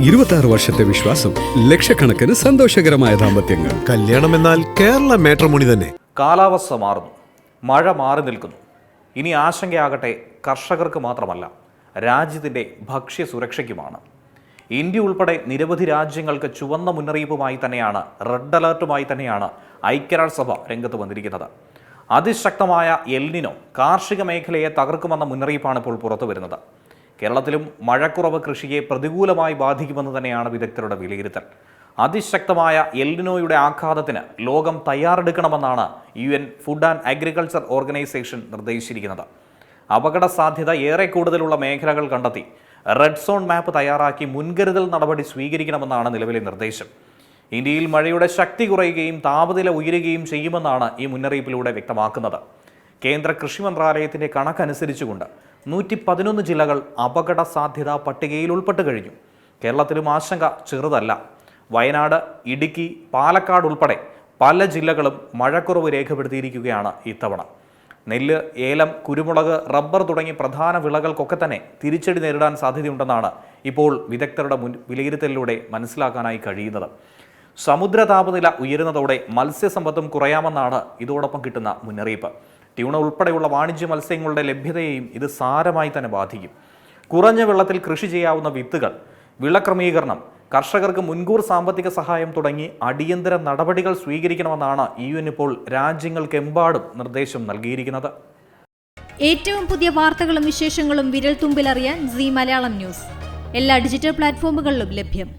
26 വർഷത്തെ വിശ്വാസം, ലക്ഷക്കണക്കിന് സന്തോഷകരമായ ദാമ്പത്യങ്ങൾ. കല്യാണം എന്നാൽ കേരള മാട്രിമോണി തന്നെ. കാലാവസ്ഥ മാറുന്നു, മഴ മാറി നിൽക്കുന്നു. ഇനി ആശങ്കയാകട്ടെ കർഷകർക്ക് മാത്രമല്ല, രാജ്യത്തിൻ്റെ ഭക്ഷ്യസുരക്ഷയ്ക്കുമാണ്. ഇന്ത്യ ഉൾപ്പെടെ നിരവധി രാജ്യങ്ങൾക്ക് ചുവന്ന മുന്നറിയിപ്പുമായി തന്നെയാണ്, റെഡ് അലർട്ടുമായി തന്നെയാണ് ഐക്യരാഷ്ട്രസഭ രംഗത്ത് വന്നിരിക്കുന്നത്. അതിശക്തമായ എൽനിനോ കാർഷിക മേഖലയെ തകർക്കുമെന്ന മുന്നറിയിപ്പാണ് ഇപ്പോൾ പുറത്തു വരുന്നത്. കേരളത്തിലും മഴക്കുറവ് കൃഷിയെ പ്രതികൂലമായി ബാധിക്കുമെന്ന് തന്നെയാണ് വിദഗ്ധരുടെ വിലയിരുത്തൽ. അതിശക്തമായ എൽനിനോയുടെ ആഘാതത്തിന് ലോകം തയ്യാറെടുക്കണമെന്നാണ് UN food and agriculture organization നിർദ്ദേശിച്ചിരിക്കുന്നത്. അപകട സാധ്യത ഏറെ കൂടുതലുള്ള മേഖലകൾ കണ്ടെത്തി റെഡ് സോൺ മാപ്പ് തയ്യാറാക്കി മുൻകരുതൽ നടപടി സ്വീകരിക്കണമെന്നാണ് നിലവിലെ നിർദ്ദേശം. ഇന്ത്യയിൽ മഴയുടെ ശക്തി കുറയുകയും താപനില ഉയരുകയും ചെയ്യുമെന്നാണ് ഈ മുന്നറിയിപ്പിലൂടെ വ്യക്തമാക്കുന്നത്. കേന്ദ്ര കൃഷി മന്ത്രാലയത്തിൻ്റെ കണക്കനുസരിച്ചുകൊണ്ട് 111 ജില്ലകൾ അപകട സാധ്യതാ പട്ടികയിൽ ഉൾപ്പെട്ട് കഴിഞ്ഞു. കേരളത്തിലും ആശങ്ക ചെറുതല്ല. വയനാട്, ഇടുക്കി, പാലക്കാട് ഉൾപ്പെടെ പല ജില്ലകളും മഴക്കുറവ് രേഖപ്പെടുത്തിയിരിക്കുകയാണ് ഇത്തവണ. നെല്ല്, ഏലം, കുരുമുളക്, റബ്ബർ തുടങ്ങി പ്രധാന വിളകൾക്കൊക്കെ തന്നെ തിരിച്ചടി നേരിടാൻ സാധ്യതയുണ്ടെന്നാണ് ഇപ്പോൾ വിദഗ്ധരുടെ വിലയിരുത്തലിലൂടെ മനസ്സിലാക്കാനായി കഴിയുന്നത്. സമുദ്ര താപനില ഉയരുന്നതോടെ മത്സ്യസമ്പത്തും കുറയാമെന്നാണ് ഇതോടൊപ്പം കിട്ടുന്ന മുന്നറിയിപ്പ്. ട്യൂണ ഉൾപ്പെടെയുള്ള വാണിജ്യ മത്സ്യങ്ങളുടെ ലഭ്യതയെയും ഇത് സാരമായി തന്നെ ബാധിക്കും. കുറഞ്ഞ വെള്ളത്തിൽ കൃഷി ചെയ്യാവുന്ന വിത്തുകൾ, വിളക്രമീകരണം, കർഷകർക്ക് മുൻകൂർ സാമ്പത്തിക സഹായം തുടങ്ങി അടിയന്തര നടപടികൾ സ്വീകരിക്കണമെന്നാണ് UN ഇപ്പോൾ രാജ്യങ്ങൾക്കെമ്പാടും നിർദ്ദേശം നൽകിയിരിക്കുന്നത്. ഏറ്റവും പുതിയ വാർത്തകളും വിശേഷങ്ങളും വിരൽ തുമ്പിലറിയാൻ Zee മലയാളം ന്യൂസ് എല്ലാ ഡിജിറ്റൽ പ്ലാറ്റ്ഫോമുകളിലും ലഭ്യം.